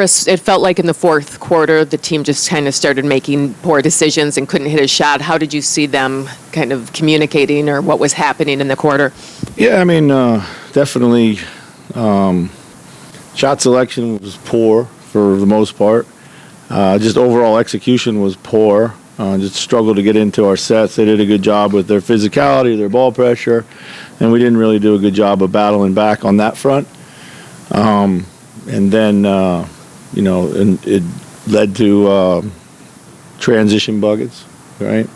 Chris, it felt like in the fourth quarter, the team just kind of started making poor decisions and couldn't hit a shot. How did you see them kind of communicating, or what was happening in the quarter? Yeah, I mean, definitely shot selection was poor for the most part. Just overall execution was poor. Just struggled to get into our sets. They did a good job with their physicality, their ball pressure, and we didn't really do a good job of battling back on that front. And then, and it led to transition buckets, right?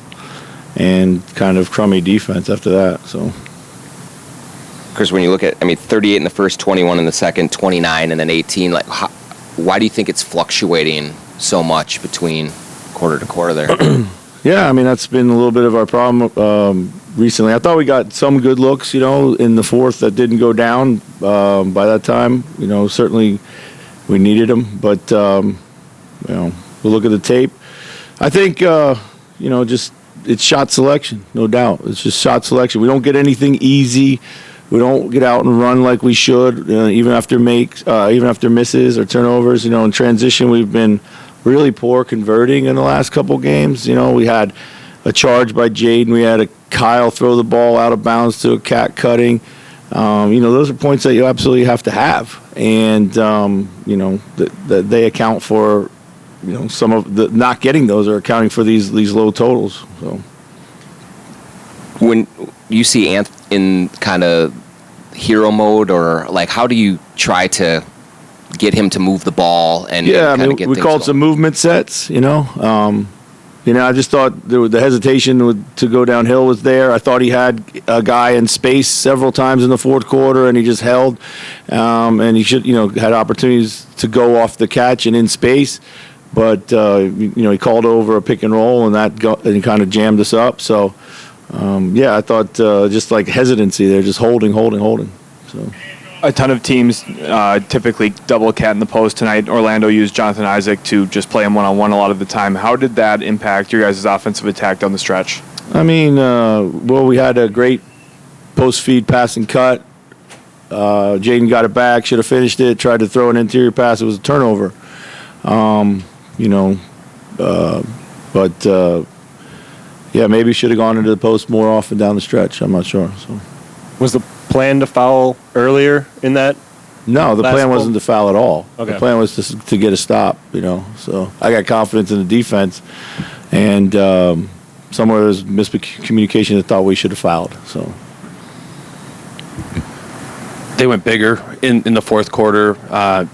And kind of crummy defense after that. So, Chris, when you look at, 38 in the first, 21 in the second, 29, and then 18, why do you think it's fluctuating so much between quarter to quarter there? Yeah, that's been a little bit of our problem recently. I thought we got some good looks, in the fourth that didn't go down by that time. Certainly we needed them, but we'll look at the tape. I think just it's shot selection, no doubt. It's just shot selection. We don't get anything easy. We don't get out and run like we should, even after misses or turnovers. In transition, we've been really poor converting in the last couple games. We had a charge by Jaden. We had a Kyle throw the ball out of bounds to a cat cutting. Those are points that you absolutely have to have. And, that they account for, some of the not getting those are accounting for these low totals. So when you see Ant in kind of hero mode, or how do you try to get him to move the ball and get we called some movement sets. I just thought the hesitation to go downhill was there. I thought he had a guy in space several times in the fourth quarter, and he just held. And he should, had opportunities to go off the catch and in space, but he called over a pick and roll, and and kind of jammed us up. So, I thought just like hesitancy there, just holding. So. A ton of teams typically double cat in the post. Tonight, Orlando used Jonathan Isaac to just play him one-on-one a lot of the time. How did that impact your guys' offensive attack down the stretch? We had a great post-feed pass and cut. Jaden got it back, should have finished it, tried to throw an interior pass. It was a turnover. Maybe should have gone into the post more often down the stretch. I'm not sure. So. Was the plan to foul earlier in that? No, the plan wasn't to foul at all. Okay. The plan was to get a stop, So I got confidence in the defense, and somewhere there was miscommunication that thought we should have fouled. So they went bigger in the fourth quarter,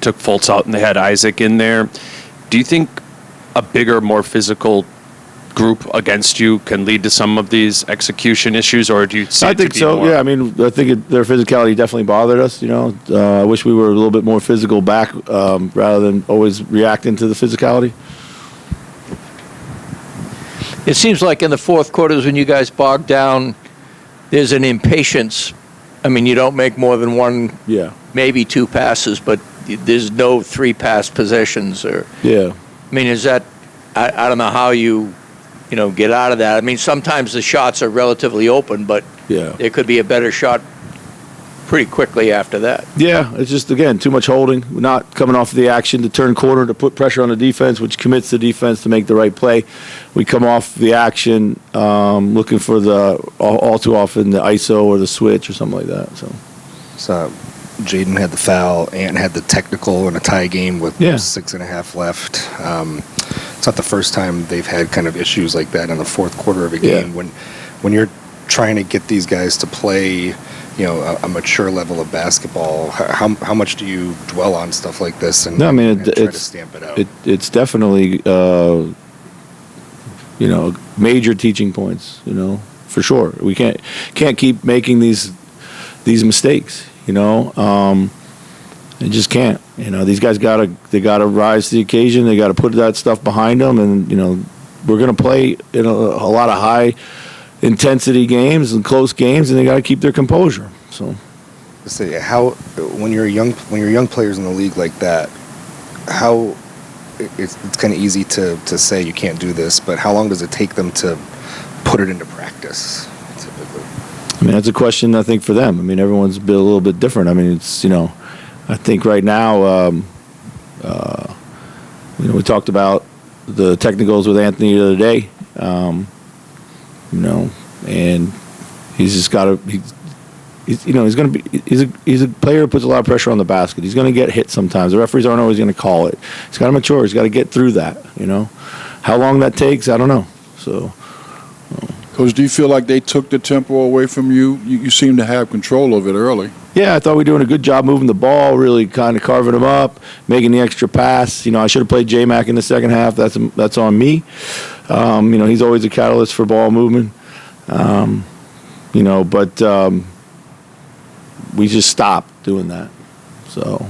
took Fultz out, and they had Isaac in there. Do you think a bigger, more physical group against you can lead to some of these execution issues, or do you see I think so. Yeah, I think their physicality definitely bothered us. I wish we were a little bit more physical back rather than always reacting to the physicality. It seems like in the fourth quarters when you guys bog down, there's an impatience. You don't make more than one, maybe two passes, but there's no three-pass possessions. Is that? I don't know how you get out of that. Sometimes the shots are relatively open, but there could be a better shot pretty quickly after that. Yeah, it's just, again, too much holding, not coming off the action to turn corner to put pressure on the defense, which commits the defense to make the right play. We come off the action looking for all too often the ISO or the switch or something like that. So Jaden had the foul, Ant had the technical in a tie game with 6.5 left. It's not the first time they've had kind of issues like that in the fourth quarter of a game. When you're trying to get these guys to play, a mature level of basketball, how much do you dwell on stuff like this and try to stamp it out? It's definitely major teaching points. For sure. We can't keep making these mistakes. They just can't. These guys gotta rise to the occasion. They gotta put that stuff behind them, and we're gonna play in a lot of high intensity games and close games, and they gotta keep their composure. So, when you're young players in the league like that, it's kind of easy to say you can't do this, but how long does it take them to put it into practice? Typically, that's a question I think for them. Everyone's a little bit different. It's I think right now, we talked about the technicals with Anthony the other day, and he's just got to. He's a player who puts a lot of pressure on the basket. He's going to get hit sometimes. The referees aren't always going to call it. He's got to mature. He's got to get through that. How long that takes, I don't know. So, Coach, do you feel like they took the tempo away from you? You seem to have control of it early. yeah, I thought we were doing a good job moving the ball, really kind of carving him up, making the extra pass. I should have played J-Mac in the second half. That's on me. He's always a catalyst for ball movement. But we just stopped doing that. So